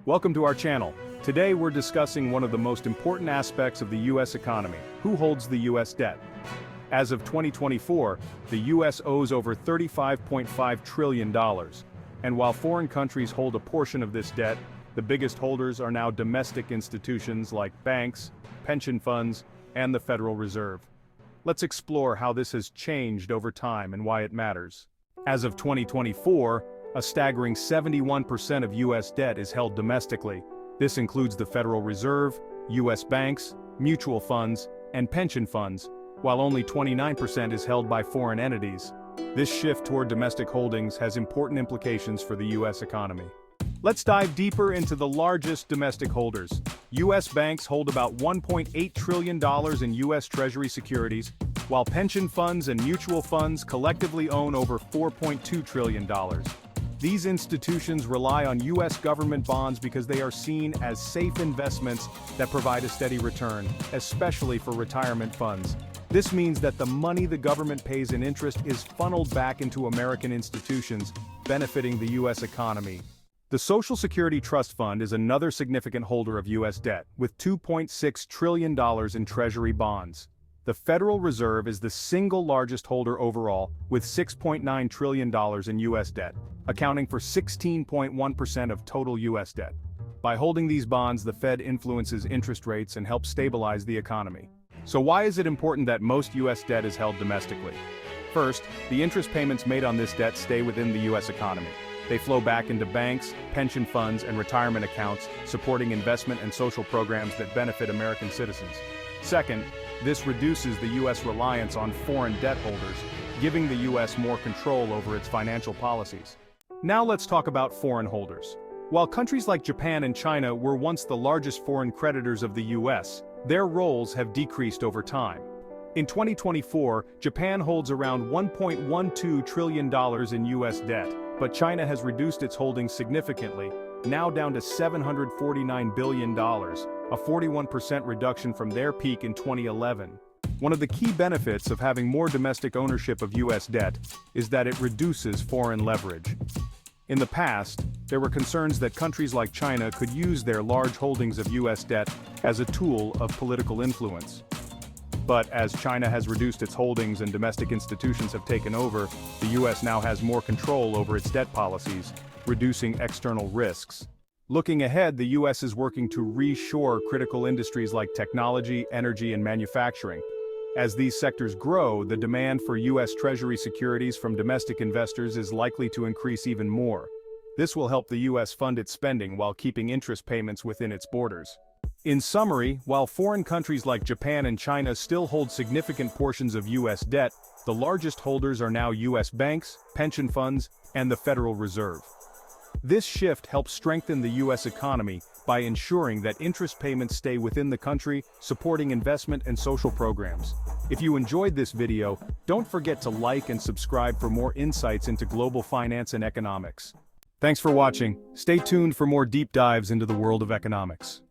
Welcome to our channel. Today we're discussing one of the most important aspects of the U.S. economy: who holds the U.S. debt. As of 2024, the U.S. owes over $35.5 trillion. And while foreign countries hold a portion of this debt, the biggest holders are now domestic institutions like banks, pension funds, and the Federal Reserve. Let's explore how this has changed over time and why it matters. As of 2024, a staggering 71% of U.S. debt is held domestically. This includes the Federal Reserve, U.S. banks, mutual funds, and pension funds, while only 29% is held by foreign entities. This shift toward domestic holdings has important implications for the U.S. economy. Let's dive deeper into the largest domestic holders. U.S. banks hold about $1.8 trillion in U.S. Treasury securities, while pension funds and mutual funds collectively own over $4.2 trillion. These institutions rely on U.S. government bonds because they are seen as safe investments that provide a steady return, especially for retirement funds. This means that the money the government pays in interest is funneled back into American institutions, benefiting the U.S. economy. The Social Security Trust Fund is another significant holder of U.S. debt, with $2.6 trillion in Treasury bonds. The Federal Reserve is the single largest holder overall, with $6.9 trillion in U.S. debt, accounting for 16.1% of total U.S. debt. By holding these bonds, the Fed influences interest rates and helps stabilize the economy. So why is it important that most U.S. debt is held domestically? First, the interest payments made on this debt stay within the U.S. economy. They flow back into banks, pension funds, and retirement accounts, supporting investment and social programs that benefit American citizens. Second, this reduces the U.S. reliance on foreign debt holders, giving the U.S. more control over its financial policies. Now let's talk about foreign holders. While countries like Japan and China were once the largest foreign creditors of the U.S., their roles have decreased over time. In 2024, Japan holds around $1.12 trillion in U.S. debt, but China has reduced its holdings significantly, now down to $749 billion, a 41% reduction from their peak in 2011. One of the key benefits of having more domestic ownership of U.S. debt is that it reduces foreign leverage. In the past, there were concerns that countries like China could use their large holdings of U.S. debt as a tool of political influence. But as China has reduced its holdings and domestic institutions have taken over, the U.S. now has more control over its debt policies, reducing external risks. Looking ahead, the U.S. is working to reshore critical industries like technology, energy, and manufacturing. As these sectors grow, the demand for U.S. Treasury securities from domestic investors is likely to increase even more. This will help the U.S. fund its spending while keeping interest payments within its borders. In summary, while foreign countries like Japan and China still hold significant portions of U.S. debt, the largest holders are now U.S. banks, pension funds, and the Federal Reserve. This shift helps strengthen the U.S. economy by ensuring that interest payments stay within the country, supporting investment and social programs. If you enjoyed this video, don't forget to like and subscribe for more insights into global finance and economics. Thanks for watching. Stay tuned for more deep dives into the world of economics.